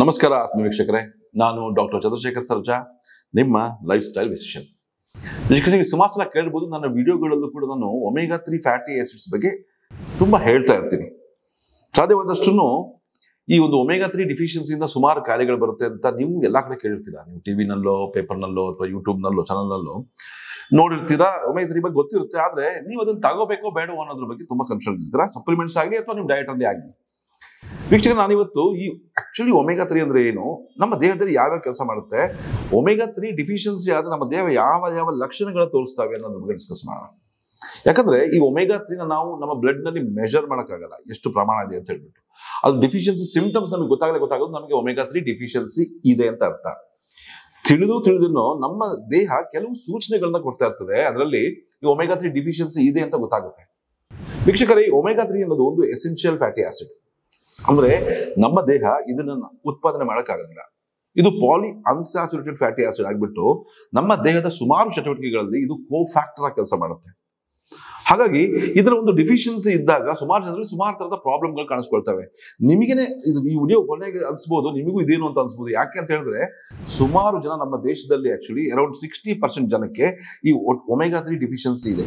ನಮಸ್ಕಾರ ಆತ್ಮ ವೀಕ್ಷಕರೇ, ನಾನು ಡಾಕ್ಟರ್ ಚಂದ್ರಶೇಖರ್ ಸರ್ಜಾ, ನಿಮ್ಮ ಲೈಫ್ ಸ್ಟೈಲ್ ಫಿಸಿಷಿಯನ್. ನೀವು ಸುಮಾರು ಸಲ ಕೇಳ್ಬೋದು, ನನ್ನ ವಿಡಿಯೋಗಳಲ್ಲೂ ಕೂಡ ನಾನು ಒಮೆಗಾ 3 ಫ್ಯಾಟಿ ಆಸಿಡ್ಸ್ ಬಗ್ಗೆ ತುಂಬಾ ಹೇಳ್ತಾ ಇರ್ತೀನಿ. ಸಾಧ್ಯವಾದಷ್ಟು ಈ ಒಂದು ಒಮೆಗಾ 3 ಡಿಫಿಷಿಯನ್ಸಿಯಿಂದ ಸುಮಾರು ಕಾಯಿಲೆಗಳು ಬರುತ್ತೆ ಅಂತ ನೀವು ಎಲ್ಲ ಕಡೆ ಕೇಳಿರ್ತೀರಾ. ನೀವು ಟಿವಿನಲ್ಲೋ, ಪೇಪರ್ನಲ್ಲೋ ಅಥವಾ ಯೂಟ್ಯೂಬ್ನಲ್ಲೋ, ಚಾನಲ್ನಲ್ಲೋ ನೋಡಿರ್ತೀರಾ. ಒಮೆಗಾ 3 ಬಗ್ಗೆ ಗೊತ್ತಿರುತ್ತೆ, ಆದ್ರೆ ನೀವು ಅದನ್ನು ತಗೋಬೇಕೋ ಬೇಡವೋ ಅನ್ನೋದ್ರ ಬಗ್ಗೆ ತುಂಬಾ ಕನ್ಫ್ಯೂಷನ್ ಇರ್ತೀರಾ. ಸಪ್ಲಿಮೆಂಟ್ಸ್ ಆಗಲಿ ಅಥವಾ ನಿಮ್ಮ ಡಯಟ್ ಅಲ್ಲಿ ಆಗಲಿ. ವೀಕ್ಷಕರು, ನಾನಿವತ್ತು ಈ ಆಕ್ಚುಲಿ ಒಮೆಗಾ 3 ಅಂದ್ರೆ ಏನು, ನಮ್ಮ ದೇಹದಲ್ಲಿ ಯಾವ್ಯಾವ ಕೆಲಸ ಮಾಡುತ್ತೆ, ಒಮೆಗಾ 3 ಡಿಫಿಷಿಯನ್ಸಿ ಆದ್ರೆ ನಮ್ಮ ದೇಹ ಯಾವ ಯಾವ ಲಕ್ಷಣಗಳು ತೋರಿಸ್ತವೆ ಅನ್ನೋದ್ರ ಬಗ್ಗೆ ಡಿಸ್ಕಸ್ ಮಾಡೋಣ. ಯಾಕಂದ್ರೆ ಈ ಒಮೆಗಾ 3 ನಾವು ನಮ್ಮ ಬ್ಲಡ್ ನಲ್ಲಿ ಮೆಜರ್ ಮಾಡೋಕ್ಕಾಗಲ್ಲ, ಎಷ್ಟು ಪ್ರಮಾಣ ಇದೆ ಅಂತ ಹೇಳ್ಬಿಟ್ಟು. ಅದು ಡಿಫಿಷಿಯನ್ಸಿ ಸಿಂಪ್ಟಮ್ಸ್ ನಮಗೆ ಗೊತ್ತಾಗೋದು ನಮಗೆ ಒಮೆಗಾ 3 ಡಿಫಿಷಿಯನ್ಸಿ ಇದೆ ಅಂತ ಅರ್ಥ. ತಿಳಿದಿನೋ ನಮ್ಮ ದೇಹ ಕೆಲವು ಸೂಚನೆಗಳನ್ನ ಕೊಡ್ತಾ ಇರ್ತದೆ, ಅದರಲ್ಲಿ ಈ ಒಮೆಗಾ 3 ಡಿಫಿಷಿಯನ್ಸಿ ಇದೆ ಅಂತ ಗೊತ್ತಾಗುತ್ತೆ. ವೀಕ್ಷಕರೇ, ಈ ಒಮೆಗಾ 3 ಅನ್ನೋದು ಒಂದು ಎಸೆನ್ಷಿಯಲ್ ಫ್ಯಾಟಿ ಆಸಿಡ್. ಅಂದ್ರೆ ನಮ್ಮ ದೇಹ ಇದನ್ನ ಉತ್ಪಾದನೆ ಮಾಡೋಕ್ಕಾಗೋದಿಲ್ಲ. ಇದು ಪಾಲಿ ಅನ್ಸ್ಯಾಚುರೇಟೆಡ್ ಫ್ಯಾಟಿ ಆಸಿಡ್ ಆಗ್ಬಿಟ್ಟು ನಮ್ಮ ದೇಹದ ಸುಮಾರು ಚಟುವಟಿಕೆಗಳಲ್ಲಿ ಇದು ಕೋಫ್ಯಾಕ್ಟರ್ ಆಗಿ ಕೆಲಸ ಮಾಡುತ್ತೆ. ಹಾಗಾಗಿ ಇದರ ಒಂದು ಡಿಫಿಷಿಯನ್ಸಿ ಇದ್ದಾಗ ಸುಮಾರು ಜನರಲ್ಲಿ ಸುಮಾರು ತರದ ಪ್ರಾಬ್ಲಮ್ಗಳು ಕಾಣಿಸ್ಕೊಳ್ತವೆ. ನಿಮಗೇನೆ ಇದು ಈ ವಿಡಿಯೋ ಕೊನೆಗೆ ಅನ್ಸ್ಬೋದು, ನಿಮಗೂ ಇದೇನು ಅಂತ ಅನ್ಸ್ಬೋದು. ಯಾಕೆ ಅಂತ ಹೇಳಿದ್ರೆ, ಸುಮಾರು ಜನ ನಮ್ಮ ದೇಶದಲ್ಲಿ ಆಕ್ಚುಲಿ ಅರೌಂಡ್ 60% ಜನಕ್ಕೆ ಈ ಒಮೆಗಾ 3 ಡಿಫಿಷಿಯನ್ಸಿ ಇದೆ.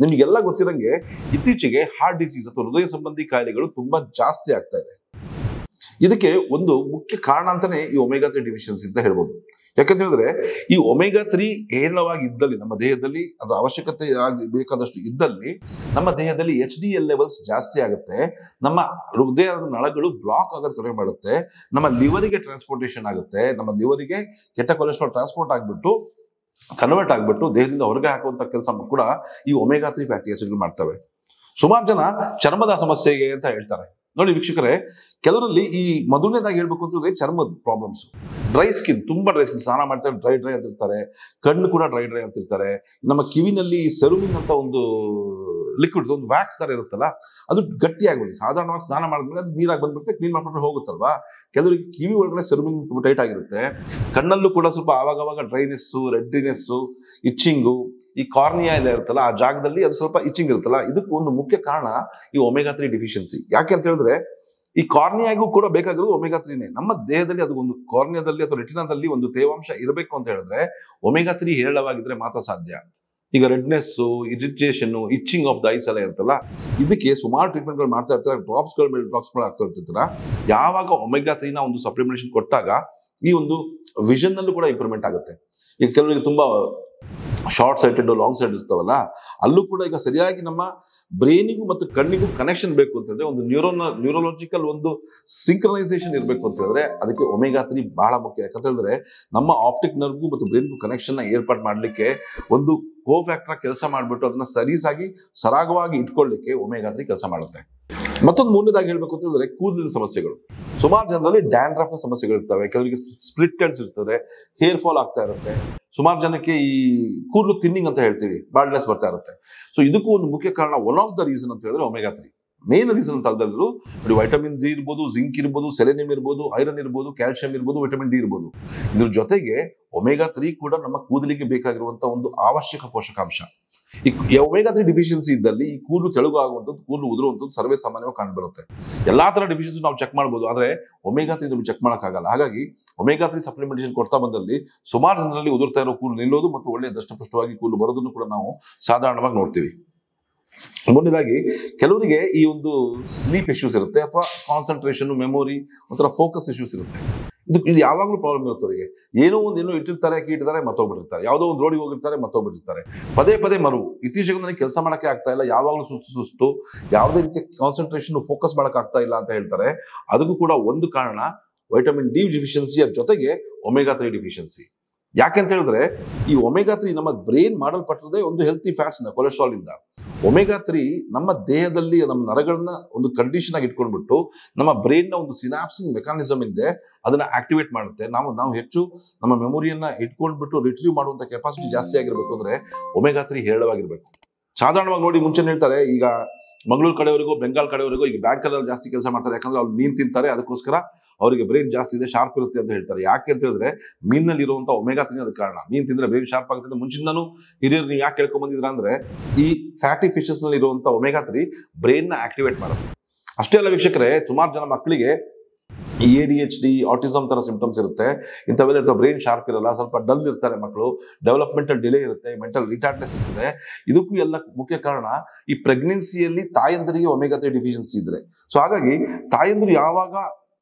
ನಿಮಗೆಲ್ಲ ಗೊತ್ತಿರಂಗೆ ಇತ್ತೀಚೆಗೆ ಹಾರ್ಟ್ ಡಿಸೀಸ್ ಅಥವಾ ಹೃದಯ ಸಂಬಂಧಿ ಕಾಯಿಲೆಗಳು ತುಂಬಾ ಜಾಸ್ತಿ ಆಗ್ತಾ ಇದೆ. ಇದಕ್ಕೆ ಒಂದು ಮುಖ್ಯ ಕಾರಣ ಅಂತಾನೆ ಈ ಒಮೆಗಾ 3 ಡಿಫಿಷಿಯನ್ಸಿ ಅಂತ ಹೇಳ್ಬೋದು. ಯಾಕಂತ ಹೇಳಿದ್ರೆ, ಈ ಒಮೆಗಾ 3 ಹೇರಳವಾಗಿ ಇದ್ದಲ್ಲಿ ನಮ್ಮ ದೇಹದಲ್ಲಿ ಅದರ ಅವಶ್ಯಕತೆ ಬೇಕಾದಷ್ಟು ಇದ್ದಲ್ಲಿ ನಮ್ಮ ದೇಹದಲ್ಲಿ HDL ಲೆವೆಲ್ಸ್ ಜಾಸ್ತಿ ಆಗುತ್ತೆ. ನಮ್ಮ ಹೃದಯದ ನಳಗಳು ಬ್ಲಾಕ್ ಆಗೋದು ಕಡಿಮೆ ಮಾಡುತ್ತೆ. ನಮ್ಮ ಲಿವರಿಗೆ ಟ್ರಾನ್ಸ್ಪೋರ್ಟೇಷನ್ ಆಗುತ್ತೆ. ನಮ್ಮ ಲಿವರಿಗೆ ಕೆಟ್ಟ ಕೊಲೆಸ್ಟ್ರಾಲ್ ಟ್ರಾನ್ಸ್ಪೋರ್ಟ್ ಆಗ್ಬಿಟ್ಟು ಕನ್ವರ್ಟ್ ಆಗ್ಬಿಟ್ಟು ದೇಹದಿಂದ ಹೊರಗೆ ಹಾಕುವಂತ ಕೆಲಸ ಕೂಡ ಈ ಒಮೆಗಾ 3 ಫ್ಯಾಟಿ ಆಸಿಡ್ಗಳು ಮಾಡ್ತವೆ. ಸುಮಾರು ಜನ ಚರ್ಮದ ಸಮಸ್ಯೆಗೆ ಅಂತ ಹೇಳ್ತಾರೆ. ನೋಡಿ ವೀಕ್ಷಕರೇ, ಕೆಲವರಲ್ಲಿ ಈ ಮೊದಲನೇದಾಗಿ ಹೇಳ್ಬೇಕು ಅಂತಂದ್ರೆ ಚರ್ಮದ ಪ್ರಾಬ್ಲಮ್ಸ್, ಡ್ರೈ ಸ್ಕಿನ್, ತುಂಬಾ ಡ್ರೈ ಸ್ಕಿನ್, ಸ್ನಾನ ಮಾಡ್ತಾರೆ ಡ್ರೈ ಅಂತಿರ್ತಾರೆ, ಕಣ್ಣು ಕೂಡ ಡ್ರೈ ಅಂತಿರ್ತಾರೆ. ನಮ್ಮ ಕಿವಿನಲ್ಲಿ ಸೆರುಮಿನ್ ಅಂತ ಒಂದು ಲಿಕ್ವಿಡ್, ಒಂದು ವ್ಯಾಕ್ಸ್ ತರ ಇರುತ್ತಲ್ಲ, ಅದು ಗಟ್ಟಿ ಆಗ್ಬಿಡುತ್ತೆ. ಸಾಧಾರಣವಾಗಿ ಸ್ನಾನ ಮಾಡಿದ್ಮೇಲೆ ಅದು ನೀರಾಗಿ ಬಂದ್ಬಿಡುತ್ತೆ, ಕ್ಲೀನ್ ಮಾಡ್ಕೊಂಡು ಹೋಗುತ್ತಲ್ವಾ. ಕೆಲವರಿಗೆ ಕಿವಿ ಒಳಗಡೆ ಸೆರುಮಿನ್ ಟೈಟ್ ಆಗಿರುತ್ತೆ. ಕಣ್ಣಲ್ಲೂ ಕೂಡ ಸ್ವಲ್ಪ ಆವಾಗವಾಗ ಡ್ರೈನೆಸ್ಸು, ರೆಡ್ಡಿನೆಸ್ಸು, ಇಚ್ಚಿಂಗು, ಈ ಕಾರ್ನಿಯಾ ಎಲ್ಲ ಇರುತ್ತಲ್ಲ ಆ ಜಾಗದಲ್ಲಿ ಅದು ಸ್ವಲ್ಪ ಇಚ್ಚಿಂಗ್ ಇರುತ್ತಲ್ಲ, ಇದಕ್ಕೆ ಒಂದು ಮುಖ್ಯ ಕಾರಣ ಈ ಒಮೆಗಾ 3 ಡಿಫಿಷಿಯನ್ಸಿ. ಯಾಕೆ ಅಂತ ಹೇಳಿದ್ರೆ, ಈ ಕಾರ್ನಿಯಾಗೂ ಕೂಡ ಬೇಕಾಗಿರೋದು ಒಮೆಗಾ 3ನೇ. ನಮ್ಮ ದೇಹದಲ್ಲಿ ಅದು ಒಂದು ಕಾರ್ನಿಯಾದಲ್ಲಿ ಅಥವಾ ರೆಟಿನಾದಲ್ಲಿ ಒಂದು ತೇವಾಂಶ ಇರಬೇಕು ಅಂತ ಹೇಳಿದ್ರೆ ಒಮೆಗಾ 3 ಹೇರಳವಾಗಿದ್ರೆ ಮಾತ್ರ ಸಾಧ್ಯ. ಈಗ redness, irritation, itching of the eyes ಎಲ್ಲ ಇರುತ್ತಲ್ಲ, ಇದಕ್ಕೆ ಸುಮಾರು ಟ್ರೀಟ್ಮೆಂಟ್ಗಳು ಮಾಡ್ತಾ ಇರ್ತಾರೆ. ಡ್ರಾಪ್ಸ್ಗಳ ಮೇಲೆ ಡ್ರಾಪ್ಸ್ಗಳು ಆಗ್ತಾ ಇರ್ತಾರ. ಯಾವಾಗ ಒಮೆಗಾ 3ನ ಒಂದು ಸಪ್ಲಿಮೆಂಟೇಷನ್ ಕೊಟ್ಟಾಗ ಈ ಒಂದು ವಿಷನ್ ನಲ್ಲೂ ಕೂಡ ಇಂಪ್ರೂವ್ಮೆಂಟ್ ಆಗುತ್ತೆ. ಈಗ ಕೆಲವರಿಗೆ ತುಂಬಾ ಶಾರ್ಟ್ ಸೈಟೆಡ್, ಲಾಂಗ್ ಸೈಡ್ ಇರ್ತಾವಲ್ಲ, ಅಲ್ಲೂ ಕೂಡ ಈಗ ಸರಿಯಾಗಿ ನಮ್ಮ ಬ್ರೈನಿಗೂ ಮತ್ತು ಕಣ್ಣಿಗೂ ಕನೆಕ್ಷನ್ ಬೇಕು ಅಂತ ಹೇಳಿದ್ರೆ, ಒಂದು ನ್ಯೂರೋಲಾಜಿಕಲ್ ಒಂದು ಸಿಂಕ್ರನೈಸೇಷನ್ ಇರಬೇಕು ಅಂತ ಹೇಳಿದ್ರೆ ಅದಕ್ಕೆ ಒಮೆಗಾ 3 ಬಹಳ ಮುಖ್ಯ. ಯಾಕಂತ ಹೇಳಿದ್ರೆ ನಮ್ಮ ಆಪ್ಟಿಕ್ ನರ್ವ್ಗೂ ಮತ್ತು ಬ್ರೈನ್ಗೂ ಕನೆಕ್ಷನ್ ಏರ್ಪಾಡು ಮಾಡ್ಲಿಕ್ಕೆ ಒಂದು ಕೋಫ್ಯಾಕ್ಟರ್ ಕೆಲಸ ಮಾಡಿಬಿಟ್ಟು ಅದನ್ನ ಸರಾಗವಾಗಿ ಇಟ್ಕೊಳ್ಳಿಕ್ಕೆ ಒಮೆಗಾ 3 ಕೆಲಸ ಮಾಡುತ್ತೆ. ಮತ್ತೊಂದು ಮೂರನೇದಾಗಿ ಹೇಳ್ಬೇಕು ಅಂತ ಹೇಳಿದ್ರೆ ಕೂದಲಿನ ಸಮಸ್ಯೆಗಳು. ಸುಮಾರು ಜನರಲ್ಲಿ ಡ್ಯಾಂಡ್ರಫ್ ಸಮಸ್ಯೆಗಳು ಇರ್ತವೆ, ಕೆಲವರಿಗೆ ಸ್ಪ್ಲಿಟ್ ಎಂಡ್ಸ್ ಇರ್ತದೆ, ಹೇರ್ ಫಾಲ್ ಆಗ್ತಾ ಇರುತ್ತೆ. ಸುಮಾರು ಜನಕ್ಕೆ ಈ ಕೂದಲು ಥಿನ್ನಿಂಗ್ ಅಂತ ಹೇಳ್ತೀವಿ, ಬಾಲ್ಡ್ನೆಸ್ ಬರ್ತಾ ಇರುತ್ತೆ. ಸೊ ಇದಕ್ಕೂ ಒಂದು ಮುಖ್ಯ ಕಾರಣ, ಒನ್ ಆಫ್ ದ ರೀಸನ್ ಅಂತ ಹೇಳಿದ್ರೆ ಒಮೆಗಾ 3. ಮೇನ್ ರೀಸನ್ ಅಂತ ಹೇಳಿದ್ರು ನೋಡಿ, ವೈಟಮಿನ್ ಡಿ ಇರ್ಬೋದು, ಜಿಂಕ್ ಇರ್ಬೋದು, ಸೆಲೆನಿಯಂ ಇರ್ಬೋದು, ಐರನ್ ಇರ್ಬೋದು, ಕ್ಯಾಲ್ಸಿಯಂ ಇರ್ಬೋದು, ವಿಟಮಿನ್ ಡಿ ಇರ್ಬೋದು. ಇದ್ರ ಜೊತೆಗೆ ಒಮೆಗಾ 3 ಕೂಡ ನಮ್ಮ ಕೂದಲಿಗೆ ಬೇಕಾಗಿರುವಂತಹ ಒಂದು ಅವಶ್ಯಕ ಪೋಷಕಾಂಶ. ಈ ಒಮೆಗಾ 3 ಡಿಫಿಷಿಯನ್ಸಿ ಇದ್ದಲ್ಲಿ ಈ ಕೂದಲು ತೆಳುಗು ಆಗುವಂಥದ್ದು, ಕೂದಲು ಉದುರುವಂಥದ್ದು ಸರ್ವೇ ಸಾಮಾನ್ಯವಾಗಿ ಕಂಡು ಬರುತ್ತೆ. ಎಲ್ಲಾ ತರ ಡಿಫಿಷಿಯನ್ಸಿ ನಾವು ಚೆಕ್ ಮಾಡ್ಬೋದು, ಆದ್ರೆ ಒಮೆಗಾ 3 ಚೆಕ್ ಮಾಡೋಕ್ಕಾಗಲ್ಲ. ಹಾಗಾಗಿ ಒಮೆಗಾ 3 ಸಪ್ಲಿಮೆಂಟೇಷನ್ ಕೊಡ್ತಾ ಬಂದಲ್ಲಿ ಸುಮಾರು ಜನರಲ್ಲಿ ಉದುರ್ತಾ ಇರೋ ಕೂದಲು ನಿಲ್ಲೋದು ಮತ್ತು ಒಳ್ಳೆಯ ದಷ್ಟಪುಷ್ಟವಾಗಿ ಕೂದಲು ಬರೋದನ್ನು ಕೂಡ ನಾವು ಸಾಧಾರಣವಾಗಿ ನೋಡ್ತೀವಿ. ಮೊದಲನೇದಾಗಿ ಕೆಲವರಿಗೆ ಈ ಒಂದು ಸ್ಲೀಪ್ ಇಶ್ಯೂಸ್ ಇರುತ್ತೆ, ಅಥವಾ ಕಾನ್ಸಂಟ್ರೇಷನ್, ಮೆಮೊರಿ, ಒಂಥರ ಫೋಕಸ್ ಇಶ್ಯೂಸ್ ಇರುತ್ತೆ. ಇದು ಯಾವಾಗಲೂ ಪ್ರಾಬ್ಲಮ್ ಇರುತ್ತೆ ಅವರಿಗೆ. ಏನೋ ಇಟ್ಟಿರ್ತಾರೆ, ಕೀಟಿರ್ತಾರೆ, ಮರ್ತೋಗ್ಬಿಟ್ಟಿರ್ತಾರೆ. ಯಾವುದೋ ಒಂದು ರೋಡಿಗೆ ಹೋಗಿರ್ತಾರೆ, ಮರ್ತೋಗ್ಬಿಟ್ಟಿರ್ತಾರೆ. ಪದೇ ಮರುವು. ಇತ್ತೀಚೆಗೆ ನನಗೆ ಕೆಲಸ ಮಾಡಕ್ಕೆ ಆಗ್ತಾ ಇಲ್ಲ, ಯಾವಾಗಲೂ ಸುಸ್ತು, ಯಾವುದೇ ರೀತಿಯ ಕಾನ್ಸಂಟ್ರೇಷನ್, ಫೋಕಸ್ ಮಾಡಕ್ ಆಗ್ತಾ ಇಲ್ಲ ಅಂತ ಹೇಳ್ತಾರೆ. ಅದಕ್ಕೂ ಕೂಡ ಒಂದು ಕಾರಣ ವೈಟಮಿನ್ ಡಿ ಡಿಫಿಷಿಯನ್ಸಿಯ ಜೊತೆಗೆ ಒಮೆಗಾ 3 ಡಿಫಿಷಿಯನ್ಸಿ. ಯಾಕೆ ಅಂತ ಹೇಳಿದ್ರೆ, ಈ ಒಮೆಗಾ 3 ನಮ್ಮ ಬ್ರೈನ್ ಮಾಡಲ್ಪಟ್ಟಿರೋದೇ ಒಂದು ಹೆಲ್ತಿ ಫ್ಯಾಟ್ಸ್ ಇಂದ, ಕೊಲೆಸ್ಟ್ರಾಲ್ ಇಂದ. ಒಮೆಗಾ 3 ನಮ್ಮ ದೇಹದಲ್ಲಿ ನಮ್ಮ ನರಗಳನ್ನ ಒಂದು ಕಂಡೀಷನ್ ಆಗಿ ಇಟ್ಕೊಂಡ್ಬಿಟ್ಟು ನಮ್ಮ ಬ್ರೈನ್ ನ ಒಂದು ಸಿನಾಪ್ಸಿಂಗ್ ಮೆಕಾನಿಸಮ್ ಇದೆ, ಅದನ್ನ ಆಕ್ಟಿವೇಟ್ ಮಾಡುತ್ತೆ. ನಾವು ಹೆಚ್ಚು ನಮ್ಮ ಮೆಮೊರಿಯನ್ನ ಇಟ್ಕೊಂಡ್ಬಿಟ್ಟು ರಿಟ್ರೀವ್ ಮಾಡುವಂತ ಕೆಪಾಸಿಟಿ ಜಾಸ್ತಿ ಆಗಿರ್ಬೇಕು ಅಂದ್ರೆ ಒಮೆಗಾ 3 ಹೇರಳವಾಗಿರ್ಬೇಕು. ಸಾಧಾರಣವಾಗಿ ನೋಡಿ, ಮುಂಚೆ ಹೇಳ್ತಾರೆ, ಈಗ ಮಂಗಳೂರು ಕಡೆಯವರಿಗೂ ಬೆಂಗಾಲ್ ಕಡೆಯವರಿಗೂ ಈಗ ಬ್ಯಾಂಕಲ್ಲಿ ಜಾಸ್ತಿ ಕೆಲಸ ಮಾಡ್ತಾರೆ. ಯಾಕಂದ್ರೆ ಅವ್ರು ಮೀನ್ ತಿಂತಾರೆ, ಅದಕ್ಕೋಸ್ಕರ ಅವರಿಗೆ ಬ್ರೈನ್ ಜಾಸ್ತಿ ಇದೆ, ಶಾರ್ಪ್ ಇರುತ್ತೆ ಅಂತ ಹೇಳ್ತಾರೆ. ಯಾಕೆ ಅಂತ ಹೇಳಿದ್ರೆ ಮೀನಲ್ಲಿ ಇರುವಂತಹ ಒಮೆಗಾ 3 ಅದಕ್ಕೆ ಕಾರಣ. ಮೀನ್ ತಿಂದ್ರೆ ಬ್ರೈನ್ ಶಾರ್ಪ್ ಆಗುತ್ತೆ. ಮುಂಚಿಂದನೂ ಹಿರಿಯರು ನೀವು ಯಾಕೆ ಕೇಳ್ಕೊಂಡ್ ಬಂದಿದ್ರ ಅಂದ್ರೆ, ಈ ಫ್ಯಾಟಿ ಫಿಶಸ್ ನಲ್ಲಿ ಇರುವಂತಹ ಒಮೆಗಾ 3 ಬ್ರೈನ್ ನ ಆಕ್ಟಿವೇಟ್ ಮಾಡುತ್ತೆ. ಅಷ್ಟೇ ಅಲ್ಲ ವೀಕ್ಷಕರೇ, ಸುಮಾರು ಜನ ಮಕ್ಕಳಿಗೆ ADHD, ಆಟಿಸಮ್ ತರ ಸಿಂಪ್ಟಮ್ಸ್ ಇರುತ್ತೆ. ಇಂಥವೆಲ್ಲ ಇರ್ತವೆ. ಬ್ರೈನ್ ಶಾರ್ಪ್ ಇರಲ್ಲ, ಸ್ವಲ್ಪ ಡಲ್ ಇರ್ತಾರೆ ಮಕ್ಕಳು, ಡೆವಲಪ್ಮೆಂಟಲ್ ಡಿಲೇ ಇರುತ್ತೆ, ಮೆಂಟಲ್ ರಿಟಾರ್ಡ್ನೆಸ್ ಇರ್ತದೆ. ಇದಕ್ಕೂ ಎಲ್ಲ ಮುಖ್ಯ ಕಾರಣ ಈ ಪ್ರೆಗ್ನೆನ್ಸಿಯಲ್ಲಿ ತಾಯಂದರಿಗೆ ಒಮೆಗಾ-3 ಡಿಫಿಷಿಯನ್ಸಿ ಇದ್ರೆ. ಸೊ ಹಾಗಾಗಿ ತಾಯಂದಿರು ಯಾವಾಗ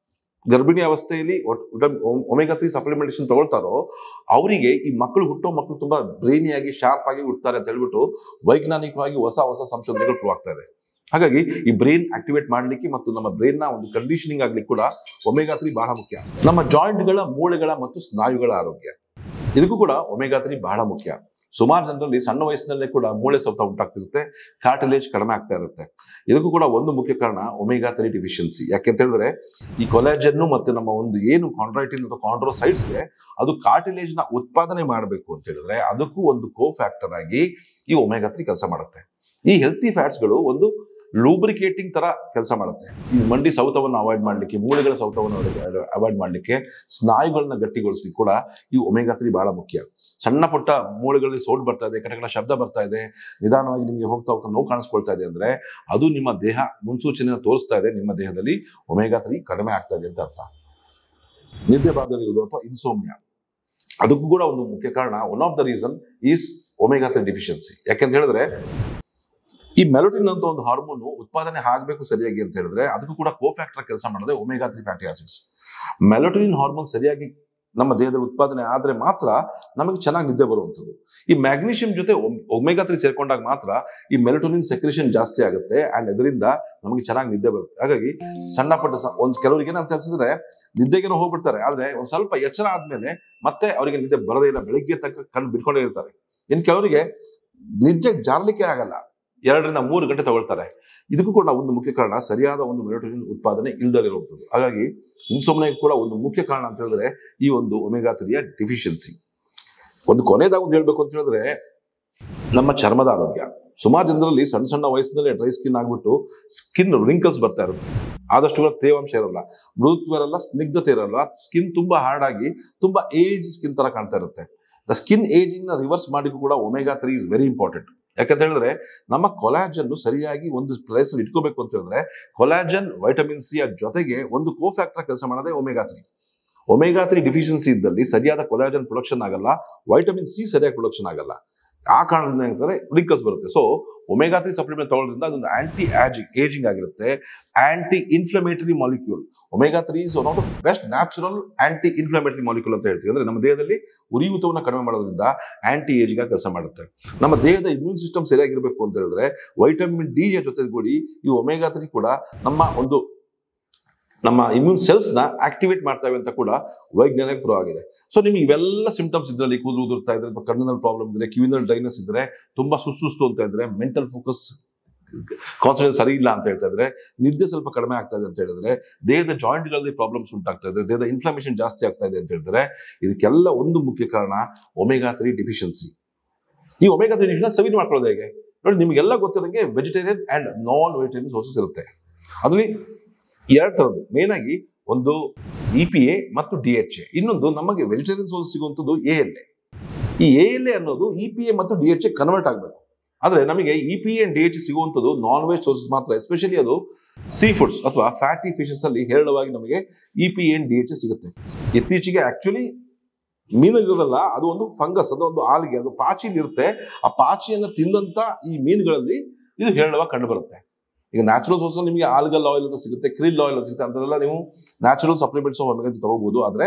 ಗರ್ಭಿಣಿ ಅವಸ್ಥೆಯಲ್ಲಿ ಒಮೆಗಾ-3 ಸಪ್ಲಿಮೆಂಟೇಷನ್ ತಗೊಳ್ತಾರೋ ಅವರಿಗೆ ಈ ಹುಟ್ಟೋ ಮಕ್ಕಳು ತುಂಬಾ ಬ್ರೈನಿಯಾಗಿ ಶಾರ್ಪ್ ಆಗಿ ಹುಡ್ತಾರೆ ಅಂತ ಹೇಳ್ಬಿಟ್ಟು ವೈಜ್ಞಾನಿಕವಾಗಿ ಹೊಸ ಹೊಸ ಸಂಶೋಧನೆಗಳು ಪ್ರೂವ್ ಆಗ್ತಾ ಇದೆ. ಹಾಗಾಗಿ ಈ ಬ್ರೈನ್ ಆಕ್ಟಿವೇಟ್ ಮಾಡ್ಲಿಕ್ಕೆ ಮತ್ತು ನಮ್ಮ ಬ್ರೈನ್ ನ ಒಂದು ಕಂಡೀಷನಿಂಗ್ ಆಗ್ಲಿಕ್ಕೆ ಕೂಡ ಒಮೆಗಾ-3 ಬಹಳ ಮುಖ್ಯ. ನಮ್ಮ ಜಾಯಿಂಟ್ಗಳ, ಮೂಳೆಗಳ ಮತ್ತು ಸ್ನಾಯುಗಳ ಆರೋಗ್ಯ, ಇದಕ್ಕೂ ಕೂಡ ಒಮೆಗಾ-3 ಬಹಳ ಮುಖ್ಯ. ಸುಮಾರು ಜನರಲ್ಲಿ ಸಣ್ಣ ವಯಸ್ಸಿನಲ್ಲೇ ಕೂಡ ಮೂಳೆ ಸೌತ ಉಂಟಾಗ್ತಿರುತ್ತೆ, ಕಾರ್ಟಿಲೇಜ್ ಕಡಿಮೆ ಆಗ್ತಾ ಇರುತ್ತೆ. ಇದಕ್ಕೂ ಕೂಡ ಒಂದು ಮುಖ್ಯ ಕಾರಣ ಒಮೆಗಾ-3 ಡಿಫಿಷಿಯನ್ಸಿ. ಯಾಕೆಂತ ಹೇಳಿದ್ರೆ ಈ ಕೊಲಾಜನ್ ಮತ್ತೆ ನಮ್ಮ ಒಂದು ಏನು ಕಾಂಡ್ರೈಟಿನ್ ಅಥವಾ ಕಾಂಡ್ರೋಸೈಟ್ಸ್ ಇದೆ, ಅದು ಕಾರ್ಟಿಲೇಜ್ ನ ಉತ್ಪಾದನೆ ಮಾಡಬೇಕು ಅಂತ ಹೇಳಿದ್ರೆ ಅದಕ್ಕೂ ಒಂದು ಕೋ ಫ್ಯಾಕ್ಟರ್ ಆಗಿ ಈ ಒಮೆಗಾ-3 ಕೆಲಸ ಮಾಡುತ್ತೆ. ಈ ಹೆಲ್ತಿ ಫ್ಯಾಟ್ಸ್ ಗಳು ಒಂದು ಲೂಬ್ರಿಕೇಟಿಂಗ್ ತರ ಕೆಲಸ ಮಾಡುತ್ತೆ. ಈ ಮಂಡಿ ಸೌತವನ್ನು ಅವಾಯ್ಡ್ ಮಾಡ್ಲಿಕ್ಕೆ, ಮೂಳೆಗಳ ಸೌತವನ್ನು ಅವಾಯ್ಡ್ ಮಾಡ್ಲಿಕ್ಕೆ, ಸ್ನಾಯುಗಳನ್ನ ಗಟ್ಟಿಗೊಳಿಸ್ಲಿಕ್ಕೆ ಕೂಡ ಈ ಒಮೆಗಾ-3 ಬಹಳ ಮುಖ್ಯ. ಸಣ್ಣ ಪುಟ್ಟ ಮೂಳೆಗಳಲ್ಲಿ ಸೌಂಡ್ ಬರ್ತಾ ಇದೆ, ಕಟಕಟ ಶಬ್ದ ಬರ್ತಾ ಇದೆ, ನಿಧಾನವಾಗಿ ನಿಮಗೆ ಹೋಗ್ತಾ ಹೋಗ್ತಾ ನೋವು ಕಾಣಿಸ್ಕೊಳ್ತಾ ಇದೆ ಅಂದ್ರೆ ಅದು ನಿಮ್ಮ ದೇಹ ಮುನ್ಸೂಚನೆಯನ್ನು ತೋರಿಸ್ತಾ ಇದೆ, ನಿಮ್ಮ ದೇಹದಲ್ಲಿ ಒಮೆಗಾ-3 ಕಡಿಮೆ ಆಗ್ತಾ ಇದೆ ಅಂತ ಅರ್ಥ. ನಿದ್ದೆ ಬಾರದಿರುವುದು ಅಥವಾ ಇನ್ಸೋಮ್ನಿಯಾ, ಅದಕ್ಕೂ ಕೂಡ ಒಂದು ಮುಖ್ಯ ಕಾರಣ, one of the reason is omega three deficiency. ಯಾಕೆಂತ ಹೇಳಿದ್ರೆ ಈ ಮೆಲೋಟಿನ್ ಅಂತ ಒಂದು ಹಾರ್ಮೋನ್ ಉತ್ಪಾದನೆ ಆಗಬೇಕು ಸರಿಯಾಗಿ ಅಂತ ಹೇಳಿದ್ರೆ ಅದಕ್ಕೂ ಕೂಡ ಕೋಫ್ಯಾಕ್ಟರ್ ಕೆಲಸ ಮಾಡಿದ್ರೆ ಒಮೆಗಾ-3 ಫ್ಯಾಟಿ ಆಸಿಡ್ಸ್. ಮೆಲೋಟಿನ್ ಹಾರ್ಮೋನ್ ಸರಿಯಾಗಿ ನಮ್ಮ ದೇಹದಲ್ಲಿ ಉತ್ಪಾದನೆ ಆದ್ರೆ ಮಾತ್ರ ನಮಗೆ ಚೆನ್ನಾಗಿ ನಿದ್ದೆ ಬರುವಂಥದ್ದು. ಈ ಮ್ಯಾಗ್ನೀಷಿಯಂ ಜೊತೆ ಒಮೆಗಾ-3 ಸೇರ್ಕೊಂಡಾಗ ಮಾತ್ರ ಈ ಮೆಲೋಟೋನಿನ್ ಸೆಕ್ರೇಷನ್ ಜಾಸ್ತಿ ಆಗುತ್ತೆ ಅಂಡ್ ಇದರಿಂದ ನಮಗೆ ಚೆನ್ನಾಗಿ ನಿದ್ದೆ ಬರುತ್ತೆ. ಹಾಗಾಗಿ ಸಣ್ಣ ಪಟ್ಟ ಕೆಲವರಿಗೆ ಏನಂತ ಅನ್ಸಿದ್ರೆ ನಿದ್ದೆಗೇನೋ ಹೋಗ್ಬಿಡ್ತಾರೆ, ಆದ್ರೆ ಒಂದ್ ಸ್ವಲ್ಪ ಎಚ್ಚರ ಆದ್ಮೇಲೆ ಮತ್ತೆ ಅವರಿಗೆ ನಿದ್ದೆ ಬರೋದೇ ಇಲ್ಲ, ಬೆಳಿಗ್ಗೆ ತನಕ ಕಣ್ಣು ಬಿಟ್ಕೊಂಡೇ ಇರ್ತಾರೆ. ಇನ್ ಕೆಲವರಿಗೆ ನಿದ್ದೆ ಜಾರ್ಲಿಕ್ಕೆ ಆಗಲ್ಲ, 2 ರಿಂದ 3 ಗಂಟೆ ತಗೊಳ್ತಾರೆ. ಇದಕ್ಕೂ ಕೂಡ ಒಂದು ಮುಖ್ಯ ಕಾರಣ ಸರಿಯಾದ ಒಂದು ಮೆಲೋಟೋನಿನ್ ಉತ್ಪಾದನೆ ಇಲ್ಲದಲ್ಲಿರುವಂಥದ್ದು. ಹಾಗಾಗಿ ಇನ್ಸೋಮ್ನಿಯಾ ಕೂಡ ಒಂದು ಮುಖ್ಯ ಕಾರಣ ಅಂತ ಹೇಳಿದ್ರೆ ಈ ಒಂದು ಒಮೆಗಾ-3 ಡಿಫಿಷಿಯನ್ಸಿ. ಒಂದು ಕೊನೆಯದಾಗಿ ಒಂದು ಹೇಳ್ಬೇಕು ಅಂತ ಹೇಳಿದ್ರೆ ನಮ್ಮ ಚರ್ಮದ ಆರೋಗ್ಯ. ಸುಮಾರು ಜನರಲ್ಲಿ ಸಣ್ಣ ಸಣ್ಣ ವಯಸ್ಸಿನಲ್ಲೇ ಡ್ರೈ ಸ್ಕಿನ್ ಆಗ್ಬಿಟ್ಟು ಸ್ಕಿನ್ ರಿಂಕಲ್ಸ್ ಬರ್ತಾ ಇರುತ್ತೆ. ಆದಷ್ಟು ತೇವಾಂಶ ಇರಲ್ಲ, ಮೃದುತ್ವ ಇರಲ್ಲ, ಸ್ನಿಗ್ಧತೆ ಇರಲ್ಲ, ಸ್ಕಿನ್ ತುಂಬಾ ಹಾರ್ಡ್ ಆಗಿ ತುಂಬಾ ಏಜ್ ಸ್ಕಿನ್ ತರ ಕಾಣ್ತಾ ಇರುತ್ತೆ. ದ ಸ್ಕಿನ್ ಏಜಿಂಗ್ ನ ರಿವರ್ಸ್ ಮಾಡಿಗೂ ಕೂಡ ಒಮೆಗಾ-3 ಇಸ್ ವೆರಿ ಇಂಪಾರ್ಟೆಂಟ್. ಯಾಕಂತ ಹೇಳಿದ್ರೆ ನಮ್ಮ ಕೊಲಾಜನ್ ಸರಿಯಾಗಿ ಒಂದು ಪ್ಲೇಸ್ ಅಲ್ಲಿ ಇಟ್ಕೋಬೇಕು ಅಂತ ಹೇಳಿದ್ರೆ ಕೊಲಾಜನ್, ವೈಟಮಿನ್ ಸಿ ಜೊತೆಗೆ ಒಂದು ಕೋ ಫ್ಯಾಕ್ಟರ್ ಕೆಲಸ ಮಾಡೋದೇ ಒಮೆಗಾ-3. ಒಮೆಗಾ-3 ಡಿಫಿಷಿಯನ್ಸಿ ಇದ್ದಲ್ಲಿ ಸರಿಯಾದ ಕೊಲಾಜನ್ ಪ್ರೊಡಕ್ಷನ್ ಆಗಲ್ಲ, ವೈಟಮಿನ್ ಸಿ ಸರಿಯಾಗಿ ಪ್ರೊಡಕ್ಷನ್ ಆಗಲ್ಲ. ಆ ಕಾರಣದಿಂದ ಏನಂತಾರೆ ರಿಂಕಲ್ಸ್ ಬರುತ್ತೆ. ಸೊ ಒಮೆಗಾ-3 ಸಪ್ಲಿಮೆಂಟ್ ತಗೊಳ್ಳೋದ್ರಿಂದ ಅದೊಂದು ಆಂಟಿ ಏಜಿಂಗ್ ಆಗಿರುತ್ತೆ, anti inflammatory molecule. Omega three is one of the best natural anti inflammatory molecule ಅಂತ ಹೇಳ್ತೀವಿ. ಅಂದ್ರೆ ನಮ್ಮ ದೇಹದಲ್ಲಿ ಉರಿಯೂತವನ್ನು ಕಡಿಮೆ ಮಾಡೋದ್ರಿಂದ ಆಂಟಿ ಏಜಿಂಗ್ ಆಗಿ ಕೆಲಸ ಮಾಡುತ್ತೆ. ನಮ್ಮ ದೇಹದ ಇಮ್ಯೂನ್ ಸಿಸ್ಟಮ್ ಸರಿಯಾಗಿರ್ಬೇಕು ಅಂತ ಹೇಳಿದ್ರೆ ವೈಟಮಿನ್ ಡಿ ಜೊತೆಗೂಡಿ ಈ ಒಮೆಗಾ-3 ಕೂಡ ನಮ್ಮ ಇಮ್ಯೂನ್ ಸೆಲ್ಸ್ ನ ಆಕ್ಟಿವೇಟ್ ಮಾಡ್ತವೆ ಅಂತ ಕೂಡ ವೈಜ್ಞಾನಿಕ ಪ್ರೂವ್ ಆಗಿದೆ. ಸೊ ನಿಮ್ಗೆ ಇವೆಲ್ಲ ಸಿಂಪ್ಟಮ್ಸ್ ಇದ್ರಲ್ಲಿ ಕೂದಲು ಉದುರ್ತಾ ಇದ್ರೆ, ಕಣ್ಣಿನಲ್ಲಿ ಪ್ರಾಬ್ಲಮ್ ಇದ್ರೆ, ಕಿವಿನಲ್ಲಿ ಡ್ರೈನೆಸ್ ಇದ್ರೆ, ತುಂಬಾ ಸುಸ್ತು ಅಂತ ಇದ್ರೆ, ಮೆಂಟಲ್ ಫೋಕಸ್ ಕಾನ್ಸಂಟ್ರೇಷನ್ ಸರಿ ಇಲ್ಲ ಅಂತ ಹೇಳ್ತಾ ಇದ್ರೆ, ನಿದ್ದೆ ಸ್ವಲ್ಪ ಕಡಿಮೆ ಆಗ್ತಾ ಇದೆ ಅಂತ ಹೇಳಿದ್ರೆ, ದೇಹದ ಜಾಯಿಂಟ್ಗಳಲ್ಲಿ ಪ್ರಾಬ್ಲಮ್ಸ್ ಉಂಟಾಗ್ತಾ ಇದೆ, ದೇಹದ ಇನ್ಫ್ಲಮೇಷನ್ ಜಾಸ್ತಿ ಆಗ್ತಾ ಇದೆ ಅಂತ ಹೇಳಿದ್ರೆ ಇದಕ್ಕೆಲ್ಲ ಒಂದು ಮುಖ್ಯ ಕಾರಣ ಒಮೆಗಾ-3 ಡಿಫಿಷಿಯನ್ಸಿ. ಈ ಒಮೆಗಾ-3 ಡಿಫಿಷಿಯನ್ಸಿ ಸವಿನ್ ಮಾಡ್ಕೊಳ್ಳೋದು ಹೇಗೆ ನೋಡಿ, ನಿಮಗೆಲ್ಲ ಗೊತ್ತಿರೋಂಗೆ vegetarian and non vegetarian sources ಇರುತ್ತೆ. ಅದರಲ್ಲಿ 2 ತರದ್ದು, ಮೇನ್ ಆಗಿ ಒಂದು EPA ಮತ್ತು DHA, ಇನ್ನೊಂದು ನಮಗೆ ವೆಜಿಟೇರಿಯನ್ ಸೋರ್ಸ್ ಸಿಗುವಂಥದ್ದು ALA. ಈ ALA ಅನ್ನೋದು EPA ಮತ್ತು DHA ಕನ್ವರ್ಟ್ ಆಗಬೇಕು. ಆದ್ರೆ ನಮಗೆ EPA ಅಂಡ್ DHA ಸಿಗುವಂಥದ್ದು ನಾನ್ ವೆಜ್ ಸೋರ್ಸಸ್ ಮಾತ್ರ, ಎಸ್ಪೆಷಲಿ ಅದು ಸೀ ಫುಡ್ಸ್ ಅಥವಾ ಫ್ಯಾಟಿ ಫಿಶಸ್ ಅಲ್ಲಿ ಹೇರಳವಾಗಿ ನಮಗೆ EPA ಅಂಡ್ DHA ಸಿಗುತ್ತೆ. ಇತ್ತೀಚೆಗೆ ಆಕ್ಚುಲಿ ಮೀನಲ್ಲಿ ಇರೋದಲ್ಲ, ಅದು ಒಂದು ಫಂಗಸ್, ಅದು ಒಂದು ಆಲ್ಗೆ, ಅದು ಪಾಚಿಲಿ ಇರುತ್ತೆ. ಆ ಪಾಚಿಯನ್ನು ತಿಂದಂತ ಈ ಮೀನುಗಳಲ್ಲಿ ಇದು ಹೇರಳವಾಗಿ ಕಂಡು ಬರುತ್ತೆ. ಈಗ ನ್ಯಾಚುರಲ್ ಸೋರ್ಸ್ ನಿಮಗೆ ಆಲ್ಗಲ್ ಆಯಿಲ್ ಅಂತ ಸಿಗುತ್ತೆ, ಕ್ರಿಲ್ ಆಯಿಲ್ ಅಂತ ಸಿಗುತ್ತೆ, ಅಂತೆಲ್ಲ ನೀವು ನ್ಯಾಚುರಲ್ ಸಪ್ಲಿಮೆಂಟ್ಸ್ ಆಫ್ ಒಮೆಗಾ ತಗೋಬಹುದು. ಆದ್ರೆ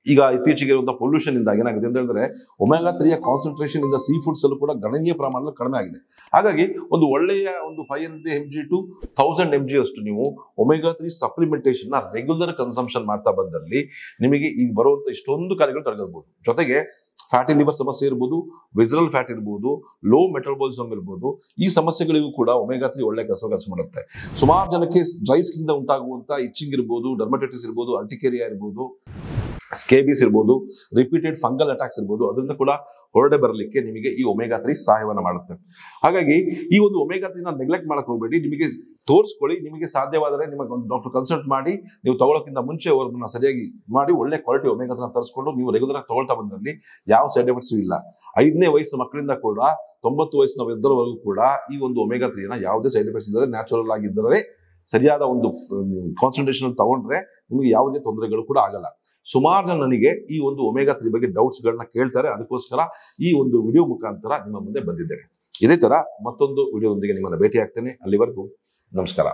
ಈಗ ಇತ್ತೀಚೆಗೆ ಇರುವಂತಹ ಪೊಲ್ಯೂಷನ್ ಇಂದ ಏನಾಗಿದೆ ಅಂತ ಹೇಳಿದ್ರೆ ಒಮೆಗಾ-3 ಕಾನ್ಸಂಟ್ರೇಷನ್ ಇಂದ ಸೀ ಫುಡ್ಸ್ ಅಲ್ಲೂ ಕೂಡ ಗಣನೀಯ ಪ್ರಮಾಣದಲ್ಲಿ ಕಡಿಮೆ ಆಗಿದೆ. ಹಾಗಾಗಿ ಒಂದು ಒಳ್ಳೆಯ ಒಂದು 500 mg to 1000 mg ಅಷ್ಟು ನೀವು ಒಮೆಗಾ-3 ಸಪ್ಲಿಮೆಂಟೇಷನ್ ನ ರೆಗ್ಯುಲರ್ ಕನ್ಸಂಪ್ಷನ್ ಮಾಡ್ತಾ ಬಂದಲ್ಲಿ ನಿಮಗೆ ಈಗ ಬರುವಂತ ಇಷ್ಟೊಂದು ಕಾರ್ಯಗಳು ತಡೆಗಬಹುದು. ಜೊತೆಗೆ ಫ್ಯಾಟಿ ಲಿವರ್ ಸಮಸ್ಯೆ ಇರ್ಬೋದು, ವಿಸರಲ್ ಫ್ಯಾಟ್ ಇರ್ಬೋದು, ಲೋ ಮೆಟಬಾಲಿಸಮ್ ಇರ್ಬೋದು, ಈ ಸಮಸ್ಯೆಗಳಿಗೂ ಕೂಡ ಒಮೆಗಾ-3 ಒಳ್ಳೆ ಕೆಲಸ ಮಾಡುತ್ತೆ. ಸುಮಾರು ಜನಕ್ಕೆ ಡ್ರೈ ಸ್ಕಿನ್ ಉಂಟಾಗುವಂತ ಇಚ್ಚಿಂಗ್ ಇರ್ಬೋದು, ಡರ್ಮಟೈಟಿಸ್ ಇರ್ಬೋದು, ಅರ್ಟಿಕೇರಿಯಾ ಇರ್ಬೋದು, ಸ್ಕೇಬಿಸ್ ಇರ್ಬೋದು, ರಿಪೀಟೆಡ್ ಫಂಗಲ್ ಅಟ್ಯಾಕ್ಸ್ ಇರ್ಬೋದು, ಅದರಿಂದ ಕೂಡ ಹೊರಡೆ ಬರಲಿಕ್ಕೆ ನಿಮಗೆ ಈ ಒಮೆಗಾ-3 ಸಹಾಯವನ್ನು ಮಾಡುತ್ತೆ. ಹಾಗಾಗಿ ಈ ಒಂದು ಒಮೆಗಾ-3 ನೆಗ್ಲೆಕ್ಟ್ ಮಾಡಕ್ ಹೋಗಬೇಡಿ, ನಿಮಗೆ ತೋರಿಸ್ಕೊಳ್ಳಿ. ನಿಮಗೆ ಸಾಧ್ಯವಾದರೆ ನಿಮಗೆ ಒಂದು ಡಾಕ್ಟರ್ ಕನ್ಸಲ್ಟ್ ಮಾಡಿ ನೀವು ತಗೊಳ್ಳೋಕ್ಕಿಂತ ಮುಂಚೆ ಅವ್ರನ್ನ ಸರಿಯಾಗಿ ಮಾಡಿ ಒಳ್ಳೆ ಕ್ವಾಲಿಟಿ ಒಮೆಗಾ-3 ತರಿಸ್ಕೊಂಡು ನೀವು ರೆಗ್ಯುಲರ್ ಆಗಿ ತಗೊಳ್ತಾ ಬಂದ್ರಲ್ಲಿ ಯಾವ ಸೈಡ್ ಎಫೆಕ್ಟ್ಸ್ ಇಲ್ಲ. 5ನೇ ವಯಸ್ಸು ಮಕ್ಕಳಿಂದ ಕೂಡ 90 ವಯಸ್ಸಿನ ವೃದ್ಧರವರೆಗೂ ಕೂಡ ಈ ಒಂದು ಒಮೆಗಾ-3 ಯಾವುದೇ ಸೈಡ್ ಎಫೆಕ್ಟ್ಸ್ ಇದ್ದರೆ ನ್ಯಾಚುರಲ್ ಆಗಿದ್ದರೆ ಸರಿಯಾದ ಒಂದು ಕಾನ್ಸಂಟ್ರೇಷನ್ ತಗೊಂಡ್ರೆ ನಿಮಗೆ ಯಾವುದೇ ತೊಂದರೆಗಳು ಕೂಡ ಆಗಲ್ಲ. ಸುಮಾರು ಜನ ನನಗೆ ಈ ಒಂದು ಒಮೆಗಾ 3 ಬಗ್ಗೆ ಡೌಟ್ಸ್ಗಳನ್ನ ಕೇಳ್ತಾರೆ. ಅದಕ್ಕೋಸ್ಕರ ಈ ಒಂದು ವಿಡಿಯೋ ಮುಖಾಂತರ ನಿಮ್ಮ ಮುಂದೆ ಬಂದಿದ್ದೇನೆ. ಇದೇ ತರ ಮತ್ತೊಂದು ವಿಡಿಯೋದೊಂದಿಗೆ ನಿಮ್ಮನ್ನು ಭೇಟಿ ಆಗ್ತೇನೆ. ಅಲ್ಲಿವರೆಗೂ ನಮಸ್ಕಾರ.